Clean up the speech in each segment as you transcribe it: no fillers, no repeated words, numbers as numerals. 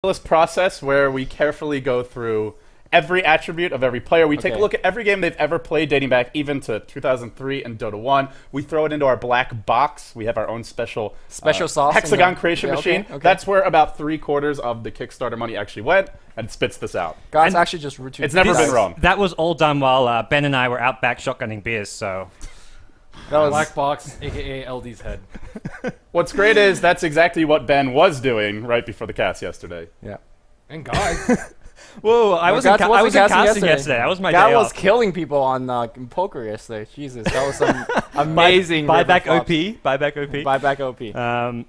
process where we carefully go through every attribute of every player. We take a look at every game they've ever played, dating back even to 2003 and Dota 1. We throw it into our black box. We have our own special sauce hexagon creation machine. That's where about 3/4 of the Kickstarter money actually went, and it spits this out. Guys, actually just routine. It's never been wrong. That was all done while Ben and I were out back shotgunning beers, so... That was black box, aka LD's head. What's great is that's exactly what Ben was doing right before the cast yesterday. Yeah. And guys. Whoa, I wasn't casting yesterday. That was my day off. That was killing people on poker yesterday. Jesus, that was some amazing buyback OP. Buyback OP. Buyback OP.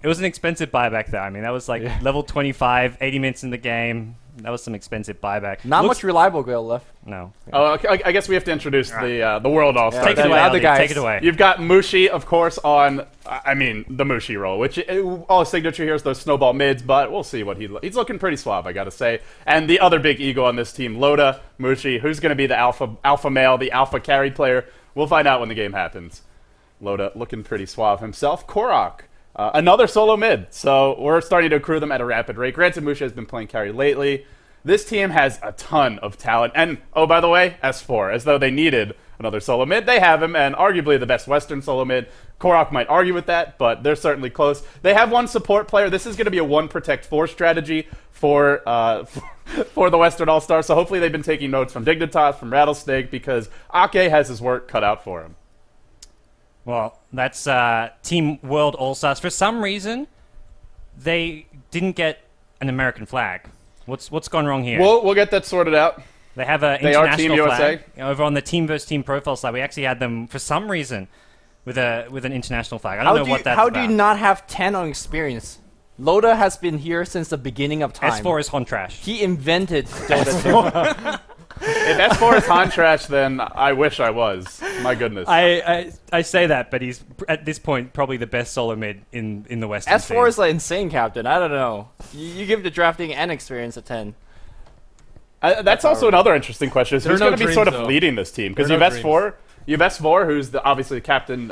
It was an expensive buyback though. I mean, that was like level 25, 80 minutes in the game. That was some expensive buyback. Not much reliable girl left. No. Oh, okay, I guess we have to introduce the World All-Star. Take it away, Aldi. guys. Take it away. You've got Mushi, of course, on, the Mushi role, which all his signature here is those snowball mids, but we'll see what he's looking pretty suave, I gotta say. And the other big ego on this team, Loda, Mushi, who's gonna be the alpha male, the alpha carry player. We'll find out when the game happens. Loda looking pretty suave himself. Korok. Another solo mid, so we're starting to accrue them at a rapid rate. Granted, Mushi has been playing carry lately. This team has a ton of talent, and oh, by the way, S4, as though they needed another solo mid. They have him, and arguably the best Western solo mid. Korok might argue with that, but they're certainly close. They have one support player. This is going to be a 1 protect 4 strategy for the Western All-Star, so hopefully they've been taking notes from Dignitas, from Rattlesnake, because Ake has his work cut out for him. Well, that's Team World All-Stars. For some reason, they didn't get an American flag. What's gone wrong here? We'll get that sorted out. They have an international flag over on the team versus team profile slide. We actually had them for some reason with an international flag. I don't know what that's about. How do you not have 10 on experience? Loda has been here since the beginning of time. S4 is hon trash. He invented Dota 2. If S4 is hon trash, then I wish I was. My goodness. I say that, but he's at this point probably the best solo mid in the Western S4 scene. is like insane, Captain. I don't know. You give the drafting and experience a 10. That's also another interesting question. Is who's going to be sort of leading this team? Because you have S4, who's obviously the captain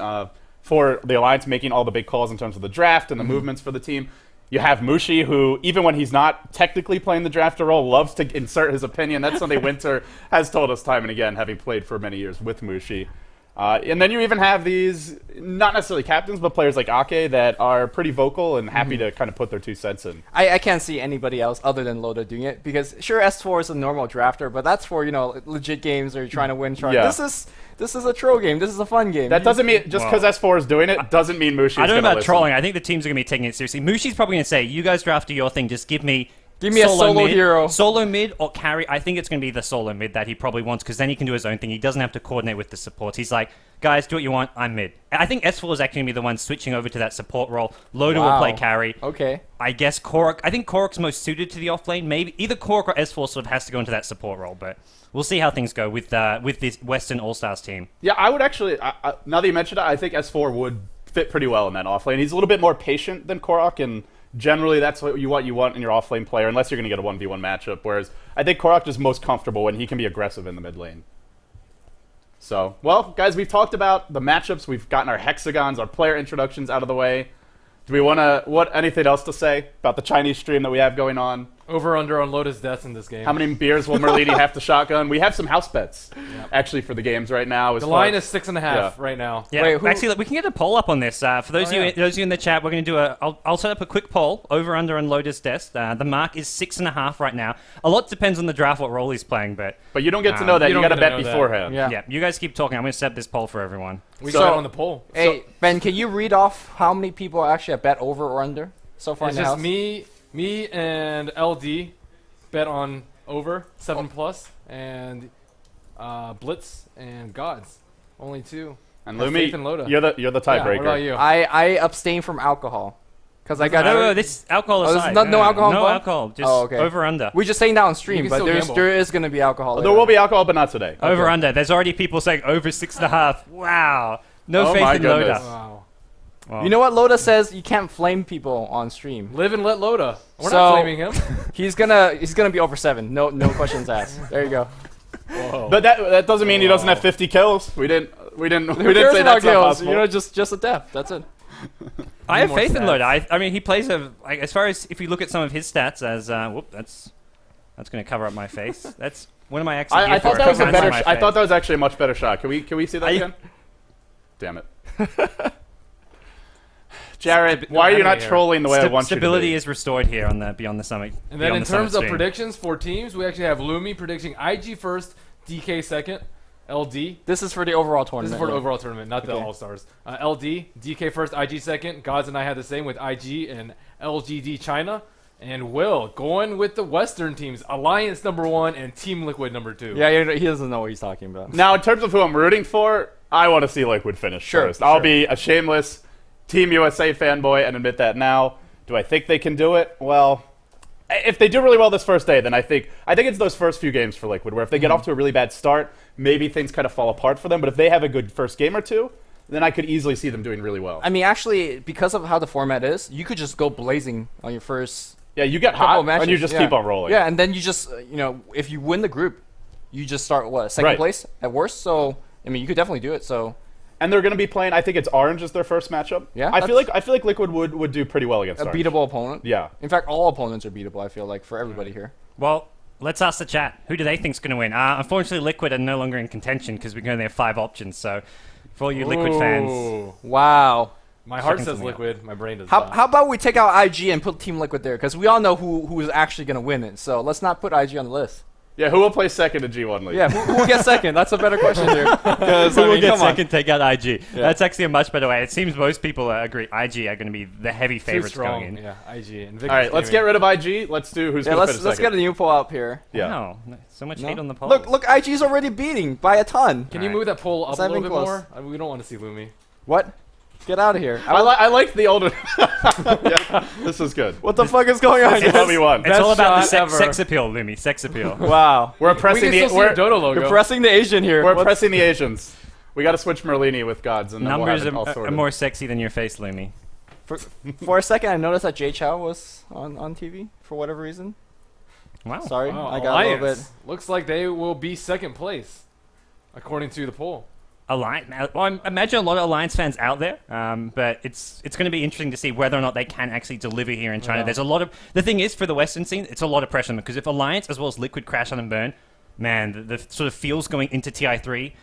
for the Alliance, making all the big calls in terms of the draft and the movements for the team. You have Mushi, who, even when he's not technically playing the drafter role, loves to insert his opinion. That's something Winter has told us time and again, having played for many years with Mushi. And then you even have these, not necessarily captains, but players like Ake that are pretty vocal and happy to kind of put their 2 cents in. I can't see anybody else other than Loda doing it, because sure, S4 is a normal drafter, but that's for, legit games where you're trying to win. This is a troll game. This is a fun game. That doesn't mean, just because S4 is doing it, doesn't mean Mushi's going to I don't know about listen. trolling. I think the teams are going to be taking it seriously. Mushi's probably going to say, you guys draft your thing, just give me a solo hero. Solo mid or carry. I think it's going to be the solo mid that he probably wants, because then he can do his own thing. He doesn't have to coordinate with the supports. He's like, guys, do what you want. I'm mid. I think S4 is actually going to be the one switching over to that support role. Loda will play carry. Okay. I guess Korok. I think Korok's most suited to the offlane. Maybe either Korok or S4 sort of has to go into that support role, but we'll see how things go with this Western All-Stars team. Yeah, I would actually, now that you mentioned it, I think S4 would fit pretty well in that offlane. He's a little bit more patient than Korok, and generally that's what you want in your offlane player, unless you're going to get a 1v1 matchup, whereas I think Korok is most comfortable when he can be aggressive in the mid lane. So, well, guys, we've talked about the matchups. We've gotten our hexagons, our player introductions out of the way. Do we want to, anything else to say about the Chinese stream that we have going on? Over under on Loda's deaths in this game. How many beers will Merlini have to shotgun? We have some house bets, actually, for the games right now. The line is 6.5 right now. Yeah, actually, we can get a poll up on this. For those of you in the chat, we're going to do I'll set up a quick poll, over under on Loda's deaths. The mark is 6.5 right now. A lot depends on the draft, what role he's playing, but you don't get to know that. You got to bet beforehand. Yeah, you guys keep talking. I'm going to set up this poll for everyone. We got it on the poll. Hey, Ben, can you read off how many people actually have bet over or under so far in the house? It's just me and LD bet on over 7+, and Blitz and Gods, only 2. And Lumi, you're the tiebreaker. What about you? I abstain from alcohol because I got no. This alcohol aside. No alcohol. No alcohol. Just over under. We're just saying that on stream, but there is going to be alcohol. There will be alcohol, but not today. Over under. There's already people saying over 6.5. Wow. No faith in Loda. Wow. Well, you know what Loda says? You can't flame people on stream. Live and let Loda. We're not flaming him. he's gonna be over 7. No questions asked. There you go. Whoa. But that doesn't mean he doesn't have 50 kills. We didn't say that's not possible. Just a death. That's it. I have more faith in stats. Loda. I mean, he plays as far as if you look at some of his stats as that's going to cover up my face. That's what am I actually? I thought that was a better. I thought that was actually a much better shot. Can we see that again? Damn it. Jared, why are you not trolling the way I want you to be? Stability is restored here on the Beyond the Summit. And then in terms of predictions for teams, we actually have Lumi predicting IG first, DK second, LD. This is for the overall tournament. This is for the overall tournament, not the All-Stars. LD, DK first, IG second. Gods and I had the same with IG and LGD China. And Will going with the Western teams, Alliance #1 and Team Liquid #2. Yeah, he doesn't know what he's talking about. Now, in terms of who I'm rooting for, I want to see Liquid finish first. I'll be a shameless Team USA fanboy and admit that now. Do I think they can do it? Well, if they do really well this first day, then I think it's those first few games for Liquid, where if they get off to a really bad start, maybe things kind of fall apart for them. But if they have a good first game or two, then I could easily see them doing really well. I mean, actually, because of how the format is, you could just go blazing on your first. Yeah, you get hot and you just keep on rolling. Yeah, and then you just, if you win the group, you just start, second place at worst? So, I mean, you could definitely do it, so. And they're going to be playing, I think it's Orange is their first matchup. Yeah. I feel like Liquid would do pretty well against a Orange. beatable opponent. Yeah. In fact, all opponents are beatable, I feel like, for everybody here. Well, let's ask the chat. Who do they think's going to win? Unfortunately, Liquid are no longer in contention because we only have 5 options. So, for all you Liquid fans. Wow. My heart says Liquid. My brain does not. How about we take out IG and put Team Liquid there? Because we all know who is actually going to win it. So let's not put IG on the list. Yeah, who will play second in G1 League? Yeah, who will get second? That's a better question here. Who will get second, take out IG? Yeah. That's actually a much better way. It seems most people agree IG are going to be the heavy favorites going in. Yeah, IG. And all right, let's get rid of IG. Let's do who's going to finish second. Let's get a new poll up here. Yeah. Wow, so much hate on the poll. Look, IG's already beating by a ton. Can you move that poll up a little bit more? We don't want to see Lumi. What? Get out of here. I liked the older. Yeah, this is good. What the fuck is going on? It's what we want. It's all about the sex appeal, Lumi. Sex appeal. Wow. We're oppressing the Dota logo. You're pressing the Asian here. We're oppressing the Asians. We got to switch Merlini with Gods, and numbers we'll are more sexy than your face, Lumi. For a second, I noticed that Jay Chow was on TV for whatever reason. Wow. Sorry, wow. I got Alliance. a little bit. Looks like they will be second place, according to the poll. Alliance. Well, I imagine a lot of Alliance fans out there, but it's going to be interesting to see whether or not they can actually deliver here in China. There's a lot of the thing is for the Western scene, it's a lot of pressure on them because if Alliance as well as Liquid crash on and burn, man, the sort of feels going into TI3,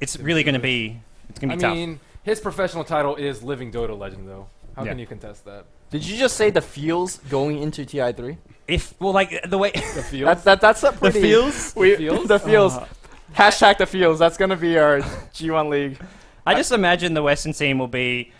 it's really going to be tough. I mean, his professional title is Living Dota Legend, though. How can you contest that? Did you just say the feels going into TI3? The way the feels. That's a pretty the feels. The feels. Hashtag the feels. That's gonna be our G1 League. I just imagine the Western team will be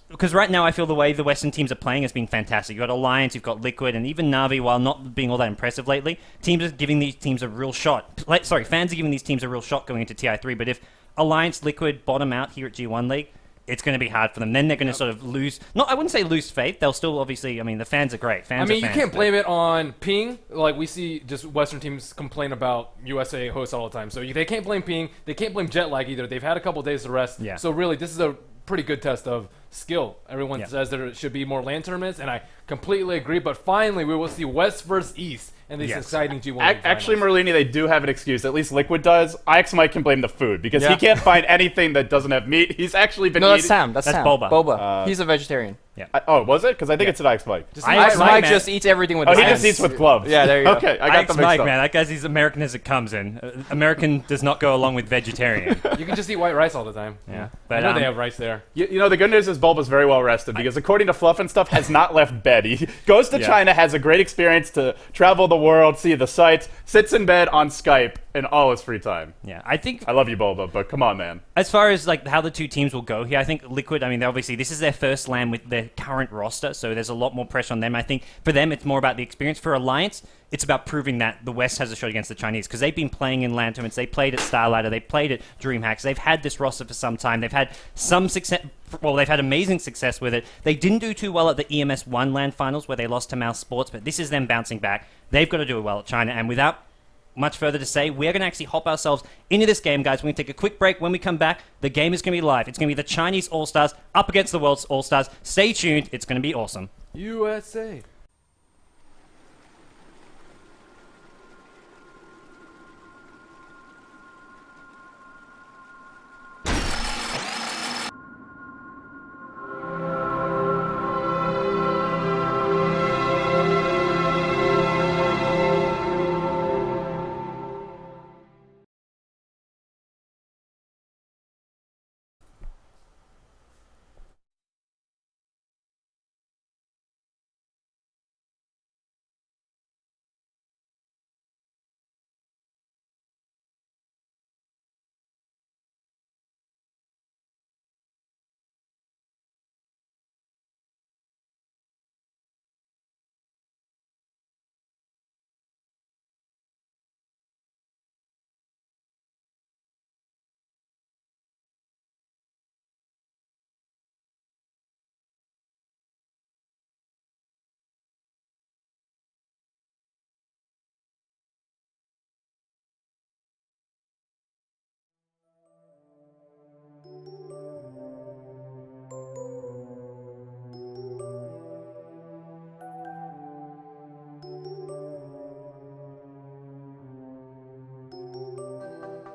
because right now I feel the way the Western teams are playing has been fantastic. You've got Alliance, you've got Liquid, and even Na'Vi, while not being all that impressive lately, teams are giving these teams a real shot. Fans are giving these teams a real shot going into TI3. But if Alliance, Liquid bottom out here at G1 League, it's going to be hard for them. Then they're going to sort of lose. No, I wouldn't say lose faith. They'll still obviously. I mean, the fans are great. You can't blame it on ping. Like we see, just Western teams complain about USA hosts all the time. So they can't blame ping. They can't blame jet lag either. They've had a couple days to rest. Yeah. So really, this is a pretty good test of skill. Everyone says there should be more LAN tournaments, and I completely agree. But finally, we will see West versus East in these exciting G1 League Actually, finals. Merlini, they do have an excuse. At least Liquid does. IX Mike can blame the food because he can't find anything that doesn't have meat. He's actually been eating. That's Sam. That's Sam. Boba. He's a vegetarian. Yeah. Was it? Because I think it's an IX Mike. Mike just eats everything with his he hands. just eats with gloves. Yeah, there you go. Okay, I got IX the Mike, man, that guy's as American as it comes in. American does not go along with vegetarian. You can just eat white rice all the time. Yeah. But I know they have rice there. You know, the good news is Bulba's very well rested because according to Fluff and stuff, has not left bed. He goes to China, has a great experience to travel the world, see the sights, sits in bed on Skype in all his free time. Yeah, I love you, Bulba, but come on, man. As far as like how the two teams will go here, I think Liquid, I mean, obviously this is their first LAN with their current roster, so there's a lot more pressure on them. I think for them, it's more about the experience. For Alliance, it's about proving that the West has a shot against the Chinese because they've been playing in LAN tournaments. They played at Starlighter. They played at DreamHacks. They've had this roster for some time. They've had some success. Well, they've had amazing success with it. They didn't do too well at the EMS1 LAN finals where they lost to Mouse Sports, but this is them bouncing back. They've got to do it well at China, and without much further to say, we're going to actually hop ourselves into this game, guys. We're going to take a quick break. When we come back, the game is going to be live. It's going to be the Chinese All-Stars up against the world's All-Stars. Stay tuned. It's going to be awesome. USA.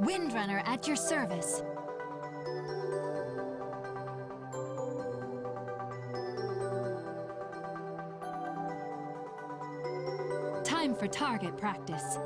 Windrunner at your service. Time for target practice.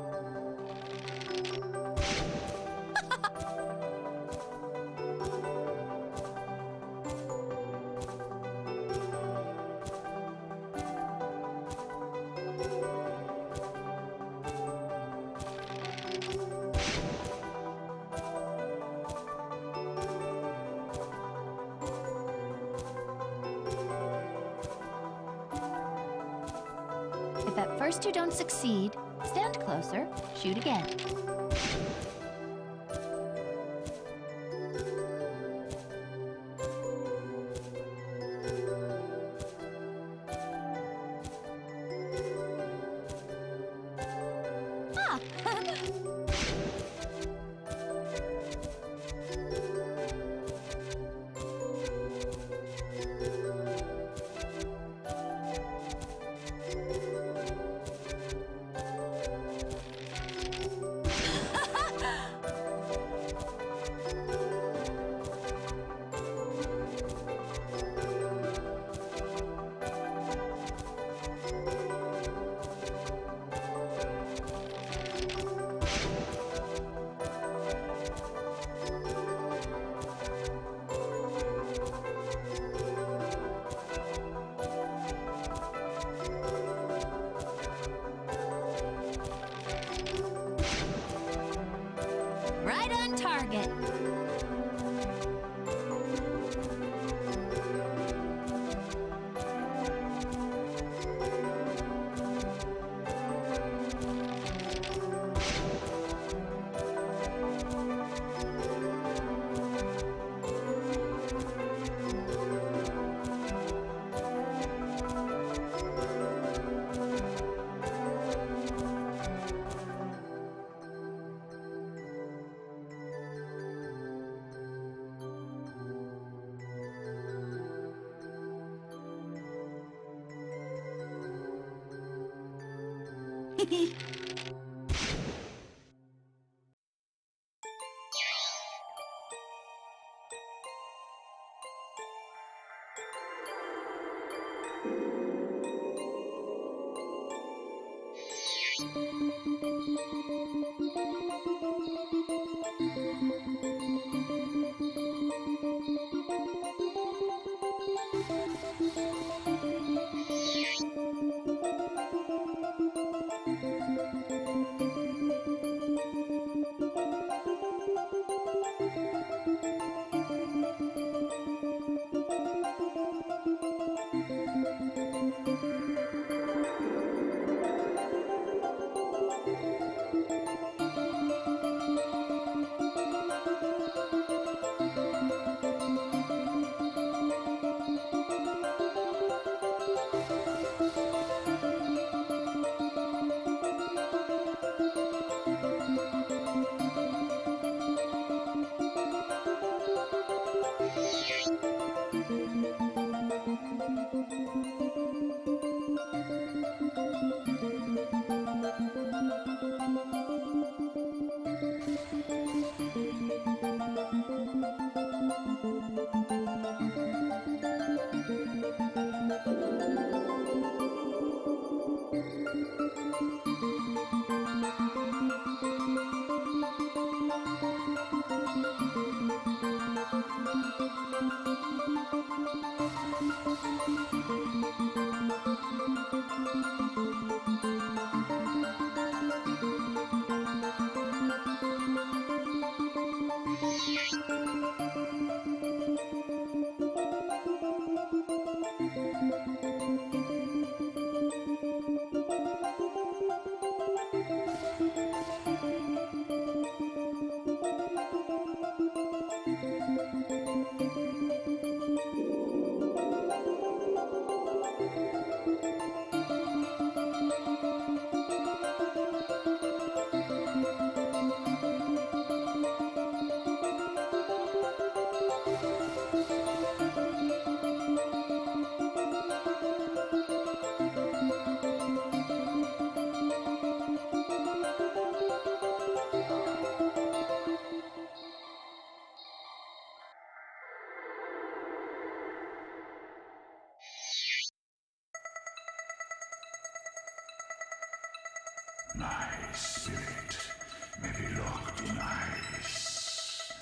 If at first you don't succeed, stand closer, shoot again. Right on target. My spirit may be locked in ice,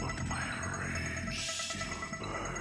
but my rage still burns.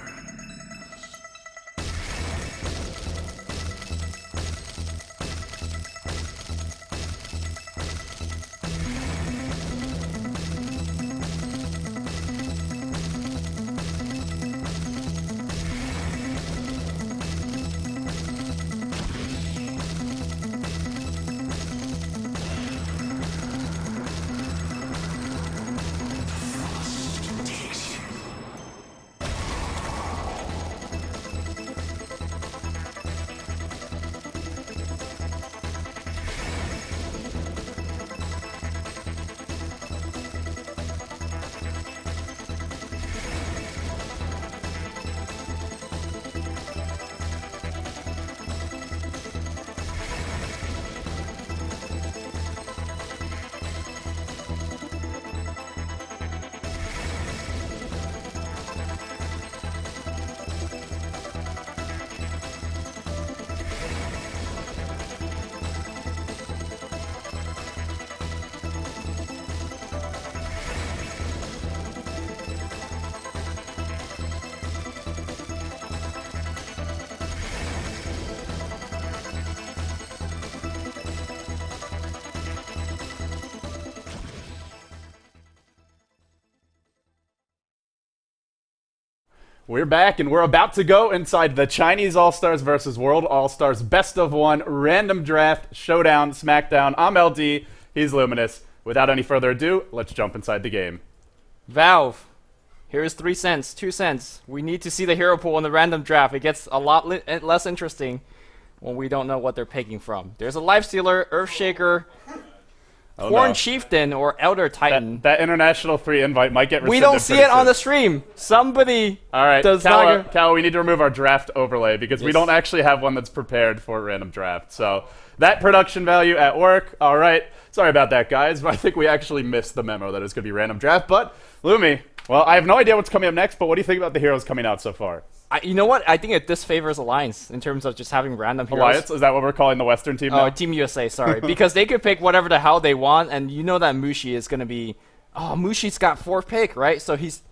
We're back, and we're about to go inside the Chinese All-Stars versus World All-Stars Best of One Random Draft Showdown Smackdown. I'm LD, he's Luminous. Without any further ado, let's jump inside the game. Valve, here's 3 cents, 2 cents. We need to see the hero pool in the random draft. It gets a lot less interesting when we don't know what they're picking from. There's a Lifestealer, Earthshaker, Horn Chieftain, or Elder Titan. That international free invite might get rescinded. We don't see it on the stream. Somebody does not. Cal, we need to remove our draft overlay because we don't actually have one that's prepared for a random draft. So that production value at work. All right. Sorry about that, guys. I think we actually missed the memo that it's going to be random draft. But Lumi, well, I have no idea what's coming up next. But what do you think about the heroes coming out so far? You know what? I think it disfavors Alliance in terms of just having random heroes. Alliance? Is that what we're calling the Western team now? Oh, Team USA, sorry. Because they could pick whatever the hell they want, and you know that Mushi is going to be... Oh, Mushi's got 4th pick, right? So he's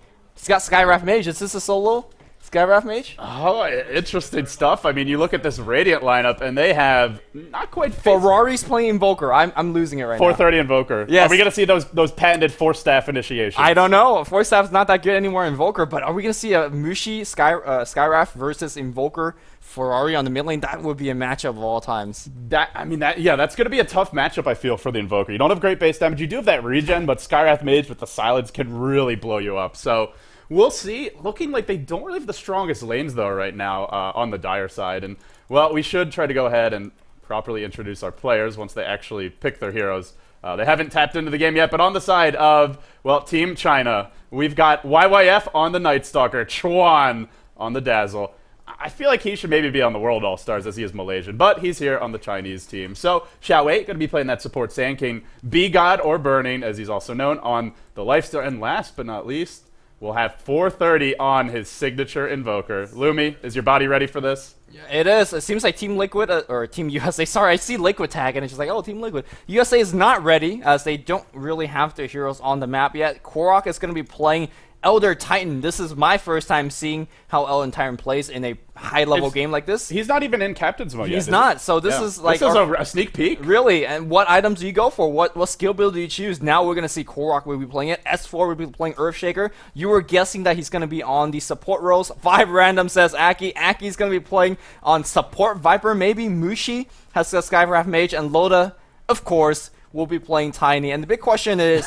got Skywrath Mage. Is this a solo Skywrath Mage? Oh, interesting stuff. I mean, you look at this Radiant lineup, and they have not quite... Ferrari's playing Invoker. I'm losing it right 430 Invoker. Yes. Are we going to see those patented 4-staff initiations? I don't know. 4-staff's not that good anymore Invoker, but are we going to see a Mushi Skywrath versus Invoker Ferrari on the mid lane? That would be a matchup of all times. That's going to be a tough matchup, I feel, for the Invoker. You don't have great base damage. You do have that regen, but Skywrath Mage with the silence can really blow you up. So... we'll see. Looking like they don't really have the strongest lanes, though, right now on the Dire side. And, well, we should try to go ahead and properly introduce our players once they actually pick their heroes. They haven't tapped into the game yet, but on the side of, well, Team China, we've got YYF on the Night Stalker, Chuan on the Dazzle. I feel like he should maybe be on the World All-Stars as he is Malaysian, but he's here on the Chinese team. So, Xiao Wei going to be playing that support Sand King, B-God or Burning, as he's also known, on the Lifestealer. And last but not least, we'll have 430 on his signature Invoker. Lumi, is your body ready for this? Yeah, it is. It seems like Team Liquid, or Team USA, sorry, I see Liquid tag, and it's just like, oh, Team Liquid. USA is not ready, as they don't really have their heroes on the map yet. Korok is going to be playing Elder Titan. This is my first time seeing how Elder Titan plays in a high-level game like this. He's not even in Captain's mode yet. He's not, so this is like... this is a sneak peek. Really, and what items do you go for? What skill build do you choose? Now we're going to see Korok will be playing it. S4 will be playing Earthshaker. You were guessing that he's going to be on the support roles. 5 random says Aki. Aki's going to be playing on support Viper. Maybe Mushi has a Skywrath Mage, and Loda, of course, will be playing Tiny. And the big question is...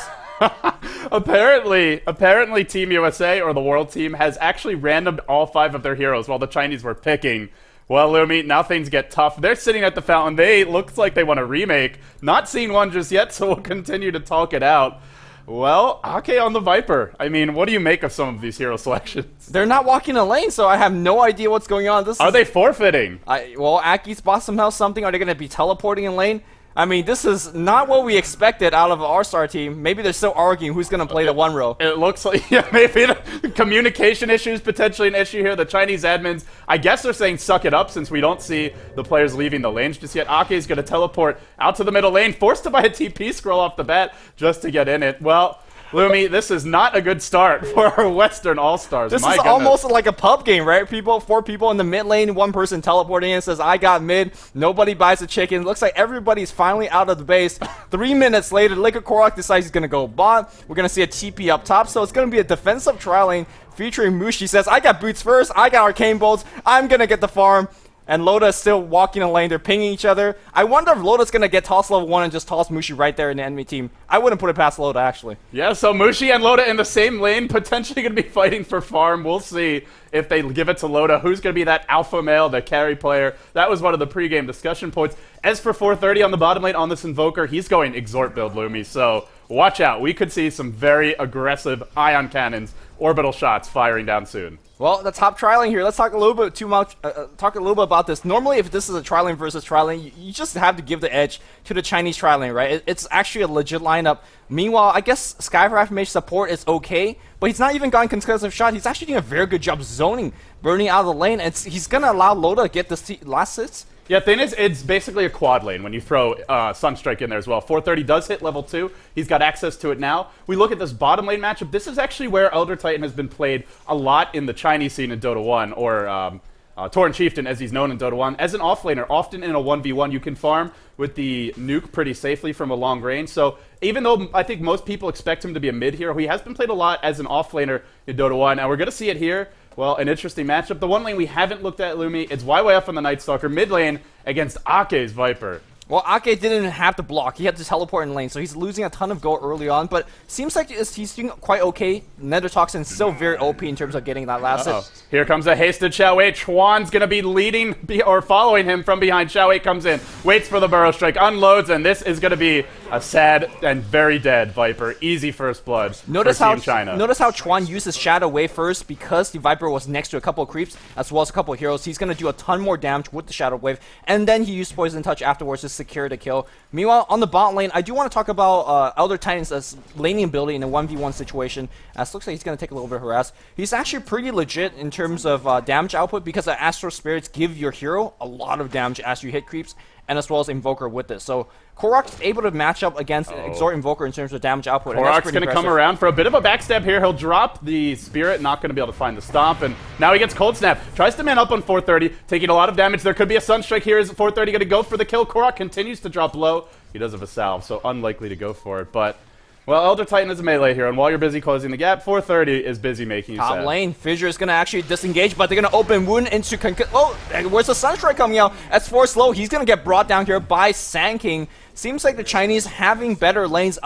apparently Team USA, or the World Team, has actually randomed all 5 of their heroes while the Chinese were picking. Well, Lumi, now things get tough. They're sitting at the fountain. They looks like they want a remake. Not seen one just yet, so we'll continue to talk it out. Well, Ake on the Viper. I mean, what do you make of some of these hero selections? They're not walking a lane, so I have no idea what's going on. Are they forfeiting? Well, Aki's bought somehow something. Are they going to be teleporting in lane? I mean, this is not what we expected out of our Allstar team. Maybe they're still arguing who's going to play the 1 row. It looks like, yeah, maybe the communication issues potentially an issue here. The Chinese admins, I guess they're saying suck it up since we don't see the players leaving the lanes just yet. Ake is going to teleport out to the middle lane, forced to buy a TP scroll off the bat just to get in it. Well, Lumi, this is not a good start for our Western All-Stars. This My is goodness. almost like a pub game, right? 4 people in the mid lane, 1 person teleporting in, says, I got mid. Nobody buys the chicken. Looks like everybody's finally out of the base. 3 minutes later, Liquid Korok decides he's going to go bot. We're going to see a TP up top, so it's going to be a defensive tri lane featuring Mushi. Says, I got boots first. I got arcane bolts. I'm going to get the farm. And Loda is still walking in lane. They're pinging each other. I wonder if Loda's going to get toss level 1 and just toss Mushi right there in the enemy team. I wouldn't put it past Loda, actually. Yeah, so Mushi and Loda in the same lane, potentially going to be fighting for farm. We'll see if they give it to Loda. Who's going to be that alpha male, the carry player? That was one of the pregame discussion points. As for 430 on the bottom lane on this Invoker, he's going Exhort build, Lumi. So watch out. We could see some very aggressive ion cannons, orbital shots firing down soon. Well, the top tri lane here. Let's talk a little bit about this. Normally, if this is a tri lane versus tri lane, you just have to give the edge to the Chinese tri lane, right? It's actually a legit lineup. Meanwhile, I guess Skycraft Mage support is okay, but he's not even gotten concussive shot. He's actually doing a very good job zoning, burning out of the lane, and he's gonna allow Loda to get this last hits. Yeah, thing is, it's basically a quad lane when you throw Sunstrike in there as well. 430 does hit level 2. He's got access to it now. We look at this bottom lane matchup. This is actually where Elder Titan has been played a lot in the Chinese scene in Dota 1, or Tauren Chieftain, as he's known in Dota 1. As an offlaner, often in a 1v1, you can farm with the nuke pretty safely from a long range. So even though I think most people expect him to be a mid hero, he has been played a lot as an offlaner in Dota 1, and we're going to see it here. Well, an interesting matchup. The one lane we haven't looked at, Lumi, it's YYF on the Night Stalker, mid lane against Ake's Viper. Well, Ake didn't have to block. He had to teleport in lane, so he's losing a ton of gold early on, but seems like he's doing quite okay. Nether Toxin is still very OP in terms of getting that last hit. Here comes a hasted Xiao Wei. Chuan's going to be leading or following him from behind. Xiao Wei comes in, waits for the Burrow Strike, unloads, and this is going to be a sad and very dead Viper. Easy first blood Notice for how Team China. Notice how Chuan uses Shadow Wave first because the Viper was next to a couple of creeps as well as a couple of heroes. He's going to do a ton more damage with the Shadow Wave, and then he used Poison Touch afterwards to secure the kill. Meanwhile, on the bot lane, I do want to talk about Elder Titan's laning ability in a 1v1 situation. As looks like he's going to take a little bit of harass. He's actually pretty legit in terms of damage output because the Astral Spirits give your hero a lot of damage as you hit creeps, and as well as Invoker with this. So Korok's able to match up against Exhort Invoker in terms of damage output. Korok's going to come around for a bit of a backstab here. He'll drop the Spirit, not going to be able to find the Stomp, and now he gets Cold Snap. Tries to man up on 430, taking a lot of damage. There could be a Sunstrike here. Is 430 going to go for the kill? Korok continues to drop low. He does have a salve, so unlikely to go for it, but... Well, Elder Titan is a melee hero, and while you're busy closing the gap, 430 is busy making you top sad. lane. Fissure is going to actually disengage, but they're going to open Wound into... Oh, where's the Sunstrike coming out? S4 slow. He's going to get brought down here by Sand King. Seems like the Chinese having better lanes,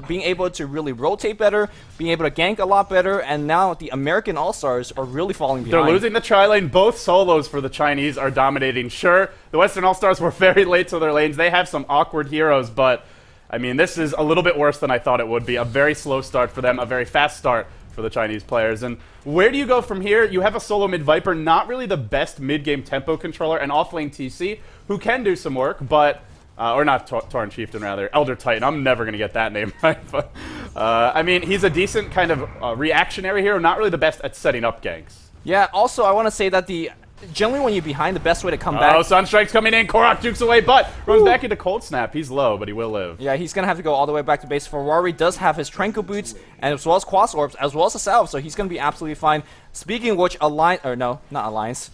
being able to really rotate better, being able to gank a lot better, and now the American All-Stars are really falling behind. They're losing the tri-lane. Both solos for the Chinese are dominating. Sure, the Western All-Stars were very late to their lanes. They have some awkward heroes, but... I mean, this is a little bit worse than I thought it would be. A very slow start for them, a very fast start for the Chinese players. And where do you go from here? You have a solo mid-Viper, not really the best mid-game tempo controller, and off-lane TC, who can do some work, but... or not Tauren Chieftain, rather. Elder Titan. I'm never going to get that name right. But, I mean, he's a decent kind of reactionary hero, not really the best at setting up ganks. Yeah, also, I want to say that generally when you're behind, the best way to come back... Oh, Sunstrike's coming in. Korok jukes away, but runs back into Cold Snap. He's low, but he will live. Yeah, he's going to have to go all the way back to base. Ferrari does have his Tranquil Boots, and as well as Quas Orbs, as well as a Salve, so he's going to be absolutely fine. Speaking of which,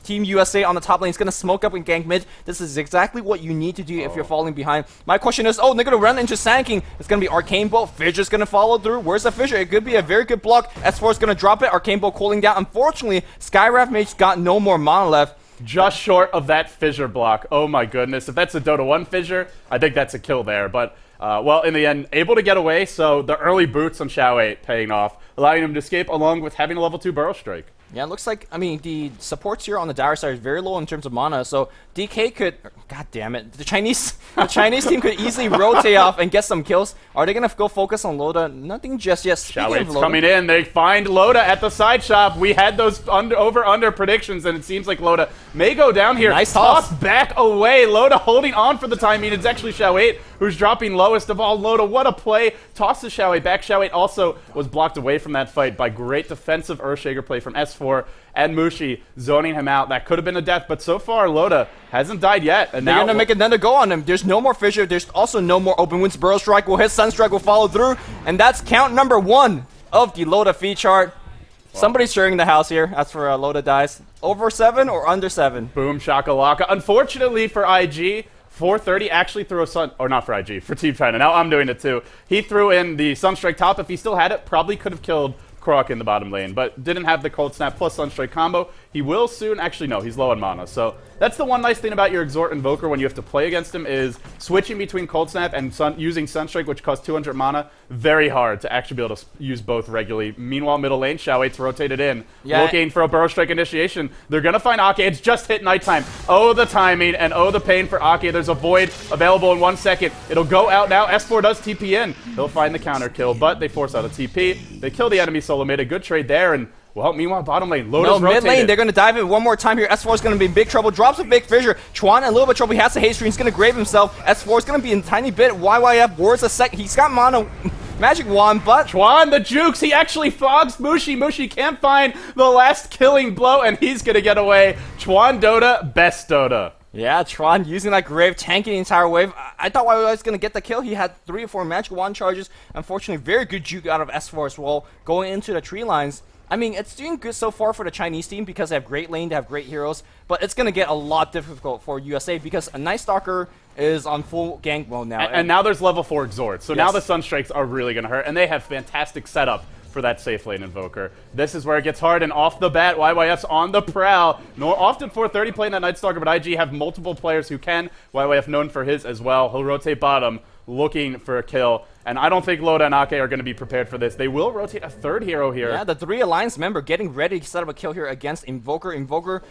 Team USA on the top lane is going to smoke up and gank mid. This is exactly what you need to do if you're falling behind. My question is, they're going to run into Sand King. It's going to be Arcane Bolt. Fissure's going to follow through. Where's the Fissure? It could be a very good block. S4 is going to drop it. Arcane Bolt cooling down. Unfortunately, Skycraft Mage's got no more mana left. Just short of that Fissure block. Oh my goodness. If that's a Dota 1 Fissure, I think that's a kill there. But, well, in the end, able to get away, so the early boots on Xiao 8 paying off, allowing him to escape along with having a level 2 Burrow Strike. Yeah, it looks like, I mean, the supports here on the dire side is very low in terms of mana, so DK could, god damn it, the Chinese team could easily rotate off and get some kills. Are they going to go focus on Loda? Nothing just yet. Shallow's coming in. They find Loda at the side shop. We had those over-under predictions, and it seems like Loda may go down here. Nice toss. toss. Back away. Loda holding on for the time being. It's actually Xiao8 who's dropping lowest of all. Loda, what a play. Tosses Xiao8 back. Xiao8 also was blocked away from that fight by great defensive Earthshaker play from S4 and Mushi zoning him out. That could have been a death, but so far Loda hasn't died yet. And they're now going to make another go on him. There's no more Fissure. There's also no more Open Wounds. Burrow Strike will hit. Sunstrike will follow through. And that's count number 1 of the Loda feed chart. Wow. Somebody's sharing the house here. That's for Loda dies. Over 7 or under 7? Boom shakalaka. Unfortunately for IG, 430 actually threw a sun, or not for IG, for Team China. Now I'm doing it too. He threw in the Sunstrike top. If he still had it, probably could have killed Croc in the bottom lane, but didn't have the Cold Snap plus Sunstrike combo. He will soon. Actually, no, he's low on mana. So that's the one nice thing about your Exhort Invoker when you have to play against him is switching between Cold Snap and using Sunstrike, which costs 200 mana. Very hard to actually be able to use both regularly. Meanwhile, middle lane, Xiao8's rotated in, looking for a Burrow Strike initiation. They're going to find Ake. It's just hit nighttime. Oh, the timing, and oh, the pain for Ake. There's a Void available in 1 second. It'll go out now. S4 does TP in. They'll find the counter kill, but they force out a TP. They kill the enemy solo mid. A good trade there, and well, meanwhile, bottom lane, Loda's rotated. Mid lane, they're going to dive in one more time here. S4 is going to be in big trouble. Drops a big Fissure. Chuan in a little bit of trouble. He has the haste screen. He's going to grave himself. S4 is going to be in a tiny bit. YYF wards a sec. He's got mana. Magic Wand, but Chuan, the jukes, he actually fogs Mushi. Mushi can't find the last killing blow, and he's going to get away. Chuan Dota, best Dota. Yeah, Tron using that grave, tanking the entire wave. I thought YYF was going to get the kill. He had 3 or 4 Magic Wand charges. Unfortunately, very good juke out of S4 as well, going into the tree lines. I mean, it's doing good so far for the Chinese team because they have great lane, they have great heroes, but it's going to get a lot difficult for USA because a Night Stalker is on full gank mode now. And now there's level 4 Exhorts, so now the Sunstrikes are really going to hurt, and they have fantastic setup for that safe lane Invoker. This is where it gets hard, and off the bat, YYF's on the prowl. Often 430 playing that Night Stalker, but IG have multiple players who can. YYF known for his as well. He'll rotate bottom, looking for a kill. And I don't think Loda and Ake are going to be prepared for this. They will rotate a third hero here. Yeah, the 3 Alliance member getting ready to set up a kill here against Invoker. Invoker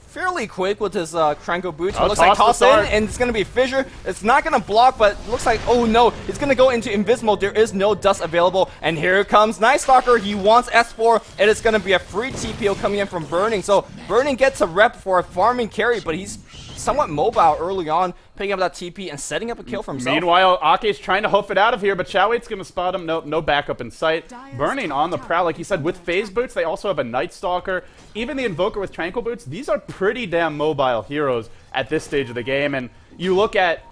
fairly quick with his Tranquil Boots. It looks like toss in, and it's going to be Fissure. It's not going to block, but it looks like, oh no, it's going to go into Invisible. There is no dust available, and here comes Night Stalker. He wants S4, and it's going to be a free TPO coming in from Burning. So Burning gets a rep for a farming carry, but he's somewhat mobile early on, picking up that TP and setting up a kill for himself. Meanwhile, Ake's trying to hoof it out of here, but Xiao8's going to spot him. No backup in sight. Burning on the prowl, like he said, with Phase Boots. They also have a Night Stalker. Even the Invoker with Tranquil Boots. These are pretty damn mobile heroes at this stage of the game. And you look at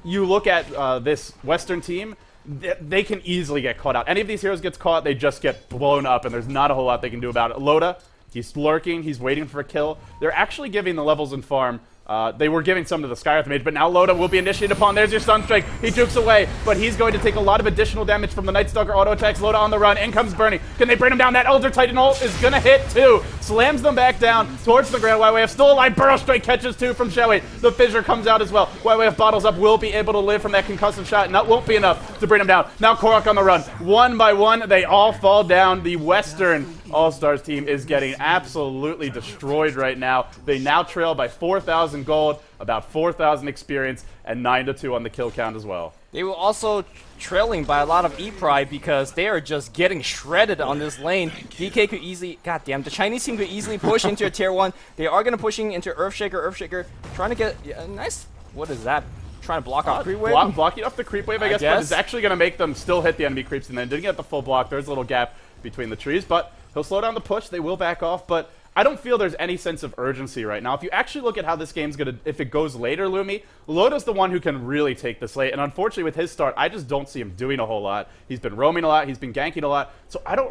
this Western team, they can easily get caught out. Any of these heroes gets caught, they just get blown up, and there's not a whole lot they can do about it. Loda, he's lurking. He's waiting for a kill. They're actually giving the levels in farm. They were giving some to the Skywrath Mage, but now Loda will be initiated upon. There's your Sunstrike. He jukes away, but he's going to take a lot of additional damage from the Night Stalker auto attacks. Loda on the run. In comes Burning. Can they bring him down? That Elder Titan ult is going to hit too. Slams them back down towards the ground. YYF still alive. Burrow Strike catches 2 from Xiao8. The Fissure comes out as well. YYF bottles up. Will be able to live from that concussive shot. And that won't be enough to bring him down. Now Korok on the run. One by one, they all fall down. The Western All-Stars team is getting absolutely destroyed right now. They now trail by 4,000 gold, about 4,000 experience, and 9-2 on the kill count as well. They were also trailing by a lot of E-Pride because they are just getting shredded on this lane. DK could easily, goddamn, the Chinese team could easily push into a tier 1. They are going to pushing into Earthshaker. Earthshaker trying to get a nice, what is that? Trying to block off creep wave? Blocking off the creep wave, I guess, but it's actually going to make them still hit the enemy creeps, and then didn't get the full block. There's a little gap between the trees, but he'll slow down the push. They will back off, but I don't feel there's any sense of urgency right now. If you actually look at how this game's going to, if it goes later, Lumi, Loda's the one who can really take this late, and unfortunately with his start, I just don't see him doing a whole lot. He's been roaming a lot, he's been ganking a lot, so I don't